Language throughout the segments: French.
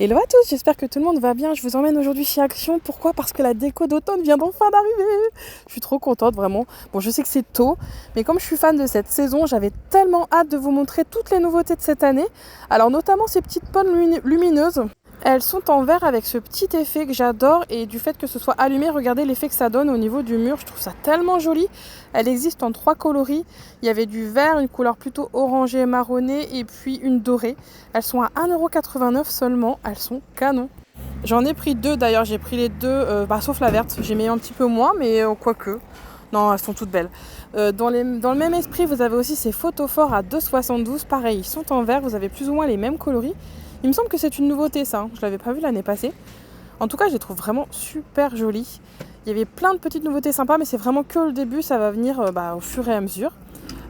Hello à tous, j'espère que tout le monde va bien. Je vous emmène aujourd'hui chez Action. Pourquoi ? Parce que la déco d'automne vient d'enfin d'arriver. Je suis trop contente, vraiment. Bon, je sais que c'est tôt, mais comme je suis fan de cette saison, j'avais tellement hâte de vous montrer toutes les nouveautés de cette année. Alors notamment ces petites pommes lumineuses. Elles sont en verre avec ce petit effet que j'adore, et du fait que ce soit allumé, regardez l'effet que ça donne au niveau du mur, je trouve ça tellement joli. Elle existe en 3 coloris, il y avait du vert, une couleur plutôt orangée marronnée et puis une dorée. Elles sont à 1,89€ seulement, elles sont canon. J'en ai pris 2 d'ailleurs, j'ai pris les 2, sauf la verte, j'ai mis un petit peu moins, mais quoique. Non, elles sont toutes belles. Dans le même esprit, vous avez aussi ces photophores à 2,72€, pareil, ils sont en verre, vous avez plus ou moins les mêmes coloris. Il me semble que c'est une nouveauté ça, je ne l'avais pas vu l'année passée. En tout cas, je les trouve vraiment super jolies. Il y avait plein de petites nouveautés sympas, mais c'est vraiment que le début, ça va venir au fur et à mesure.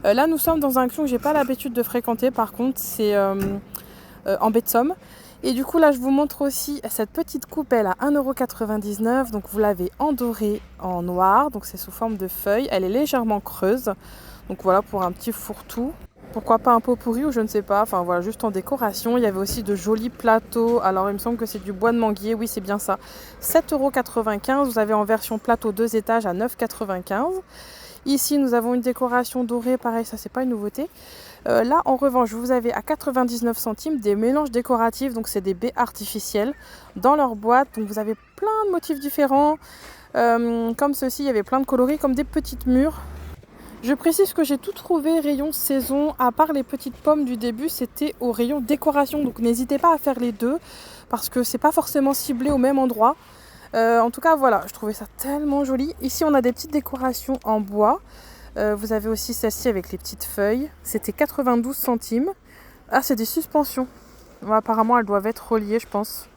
Là, nous sommes dans un action que j'ai pas l'habitude de fréquenter, par contre, c'est en baie de Somme. Et du coup, là, je vous montre aussi cette petite coupe, elle à 1,99€. Donc, vous l'avez en doré, en noir, donc c'est sous forme de feuille. Elle est légèrement creuse, donc voilà, pour un petit fourre-tout. Pourquoi pas un pot pourri ou je ne sais pas, enfin voilà, juste en décoration. Il y avait aussi de jolis plateaux, alors il me semble que c'est du bois de manguier, oui c'est bien ça. 7,95€, vous avez en version plateau 2 étages à 9,95€. Ici nous avons une décoration dorée, pareil ça c'est pas une nouveauté. Là en revanche vous avez à 99 centimes des mélanges décoratifs, donc c'est des baies artificielles dans leur boîte. Donc vous avez plein de motifs différents, comme ceci, il y avait plein de coloris comme des petites mûres. Je précise que j'ai tout trouvé rayon saison, à part les petites pommes du début, c'était au rayon décoration. Donc n'hésitez pas à faire les deux, parce que c'est pas forcément ciblé au même endroit. En tout cas, voilà, je trouvais ça tellement joli. Ici, on a des petites décorations en bois. Vous avez aussi celle-ci avec les petites feuilles. C'était 92 centimes. Ah, c'est des suspensions. Bon, apparemment, elles doivent être reliées, je pense.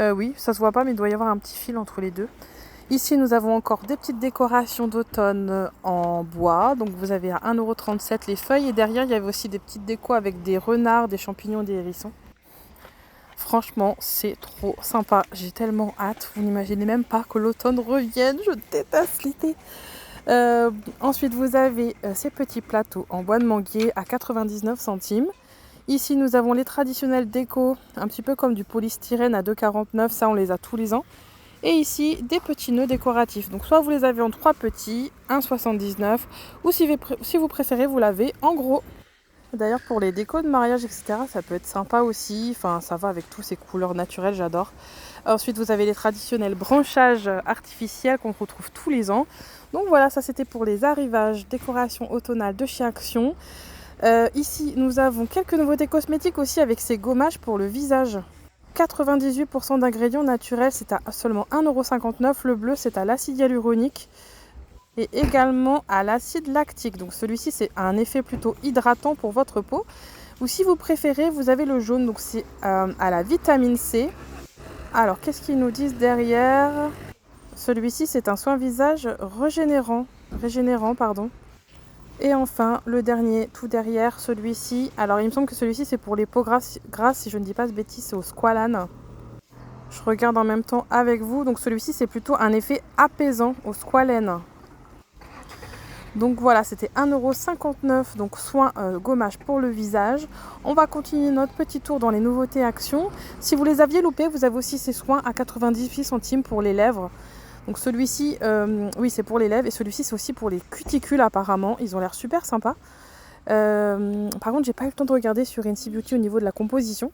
Oui, ça se voit pas, mais il doit y avoir un petit fil entre les deux. Ici, nous avons encore des petites décorations d'automne en bois. Donc, vous avez à 1,37€ les feuilles. Et derrière, il y avait aussi des petites décos avec des renards, des champignons, des hérissons. Franchement, c'est trop sympa. J'ai tellement hâte. Vous n'imaginez même pas que l'automne revienne. Je déteste l'été. Ensuite, vous avez ces petits plateaux en bois de manguier à 99 centimes. Ici, nous avons les traditionnels décos, un petit peu comme du polystyrène à 2,49€. Ça, on les a tous les ans. Et ici, des petits nœuds décoratifs. Donc, soit vous les avez en 3 petits, 1,79€, ou si vous préférez, vous l'avez en gros. D'ailleurs, pour les décos de mariage, etc., ça peut être sympa aussi. Enfin, ça va avec tous ces couleurs naturelles, j'adore. Ensuite, vous avez les traditionnels branchages artificiels qu'on retrouve tous les ans. Donc voilà, ça c'était pour les arrivages, décoration automnale de chez Action. Ici, nous avons quelques nouveautés cosmétiques aussi avec ces gommages pour le visage. 98% d'ingrédients naturels, c'est à seulement 1,59€. Le bleu, c'est à l'acide hyaluronique et également à l'acide lactique. Donc celui-ci, c'est un effet plutôt hydratant pour votre peau. Ou si vous préférez, vous avez le jaune, donc c'est à la vitamine C. Alors, qu'est-ce qu'ils nous disent derrière ? Celui-ci, c'est un soin visage régénérant. Et enfin, le dernier, tout derrière, celui-ci. Alors, il me semble que celui-ci, c'est pour les peaux grasses, si je ne dis pas de bêtises, c'est au squalane. Je regarde en même temps avec vous. Donc, celui-ci, c'est plutôt un effet apaisant au squalène. Donc voilà, c'était 1,59€, donc soin gommage pour le visage. On va continuer notre petit tour dans les nouveautés Action. Si vous les aviez loupés, vous avez aussi ces soins à 98 centimes pour les lèvres. Donc celui-ci, oui c'est pour les lèvres, et celui-ci c'est aussi pour les cuticules apparemment. Ils ont l'air super sympas. Par contre, j'ai pas eu le temps de regarder sur NC Beauty au niveau de la composition.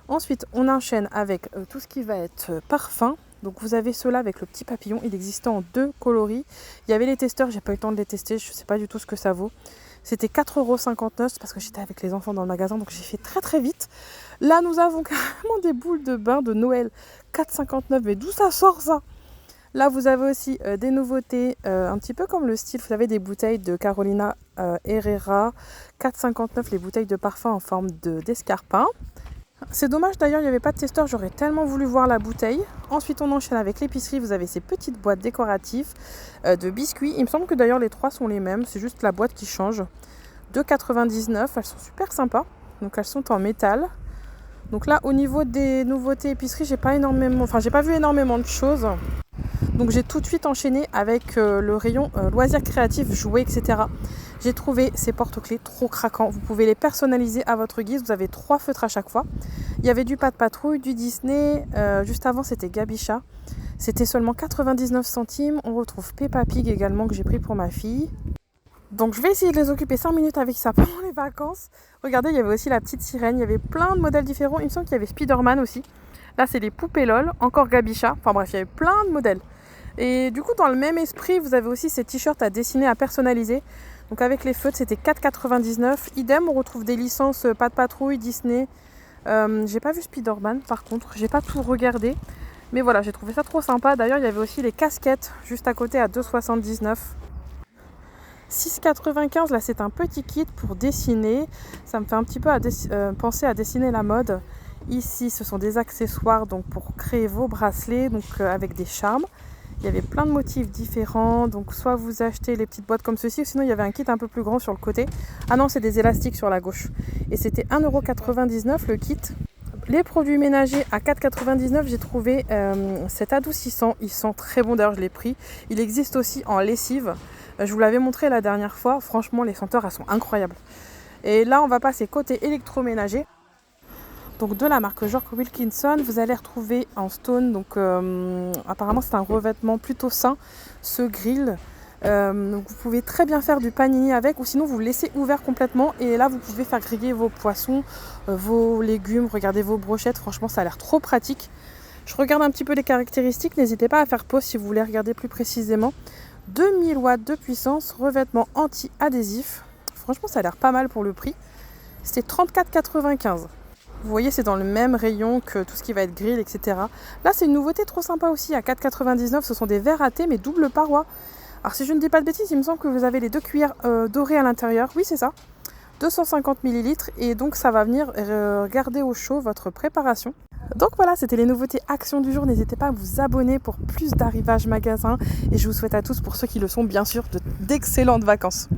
Ensuite, on enchaîne avec tout ce qui va être parfum. Donc vous avez ceux-là avec le petit papillon, il existait en 2 coloris. Il y avait les testeurs, j'ai pas eu le temps de les tester, je sais pas du tout ce que ça vaut. C'était 4,59€, parce que j'étais avec les enfants dans le magasin, donc j'ai fait très très vite. Là nous avons carrément des boules de bain de Noël, 4,59€, mais d'où ça sort ça ? Là vous avez aussi des nouveautés, un petit peu comme le style, vous avez des bouteilles de Carolina Herrera, 4,59€ les bouteilles de parfum en forme d'escarpin. C'est dommage d'ailleurs, il n'y avait pas de testeur, j'aurais tellement voulu voir la bouteille. Ensuite on enchaîne avec l'épicerie, vous avez ces petites boîtes décoratives de biscuits. Il me semble que d'ailleurs les 3 sont les mêmes, c'est juste la boîte qui change. 2,99€, elles sont super sympas, donc elles sont en métal. Donc là au niveau des nouveautés épicerie, j'ai pas vu énormément de choses. Donc j'ai tout de suite enchaîné avec le rayon loisirs créatifs, jouets, etc. J'ai trouvé ces porte-clés trop craquants. Vous pouvez les personnaliser à votre guise. Vous avez 3 feutres à chaque fois. Il y avait du Pat' Patrouille, du Disney. Juste avant, c'était Gabicha. C'était seulement 99 centimes. On retrouve Peppa Pig également que j'ai pris pour ma fille. Donc je vais essayer de les occuper 5 minutes avec ça pendant les vacances. Regardez, il y avait aussi la petite sirène. Il y avait plein de modèles différents. Il me semble qu'il y avait Spider-Man aussi. Là, c'est les poupées LOL. Encore Gabicha. Enfin bref, il y avait plein de modèles. Et du coup, dans le même esprit, vous avez aussi ces t-shirts à dessiner, à personnaliser. Donc avec les feutres, c'était 4,99. Idem, on retrouve des licences Pat' Patrouille, Disney. J'ai pas vu Spider-Man par contre. J'ai pas tout regardé. Mais voilà, j'ai trouvé ça trop sympa. D'ailleurs, il y avait aussi les casquettes juste à côté à 2,79. 6,95, là c'est un petit kit pour dessiner. Ça me fait un petit peu penser à dessiner la mode. Ici, ce sont des accessoires donc pour créer vos bracelets donc avec des charmes. Il y avait plein de motifs différents. Donc soit vous achetez les petites boîtes comme ceci, ou sinon il y avait un kit un peu plus grand sur le côté. Ah non, c'est des élastiques sur la gauche. Et c'était 1,99€ le kit. Les produits ménagers à 4,99€, j'ai trouvé cet adoucissant. Il sent très bon, d'ailleurs je l'ai pris. Il existe aussi en lessive. Je vous l'avais montré la dernière fois. Franchement, les senteurs, elles sont incroyables. Et là, on va passer côté électroménager. Donc de la marque George Wilkinson, vous allez retrouver en stone. Donc apparemment, c'est un revêtement plutôt sain. Ce grill. Donc vous pouvez très bien faire du panini avec, ou sinon vous le laissez ouvert complètement et là vous pouvez faire griller vos poissons, vos légumes, regardez vos brochettes, franchement ça a l'air trop pratique. Je regarde un petit peu les caractéristiques, n'hésitez pas à faire pause si vous voulez regarder plus précisément. 2000 watts de puissance, revêtement anti-adhésif, franchement ça a l'air pas mal pour le prix. C'était 34,95. Vous voyez, c'est dans le même rayon que tout ce qui va être grill, etc. Là c'est une nouveauté trop sympa aussi, à 4,99, ce sont des verres à thé mais double paroi. Alors si je ne dis pas de bêtises, il me semble que vous avez les 2 cuillères dorées à l'intérieur. Oui, c'est ça. 250 ml et donc ça va venir garder au chaud votre préparation. Donc voilà, c'était les nouveautés actions du jour. N'hésitez pas à vous abonner pour plus d'arrivages magasins. Et je vous souhaite à tous, pour ceux qui le sont bien sûr, d'excellentes vacances.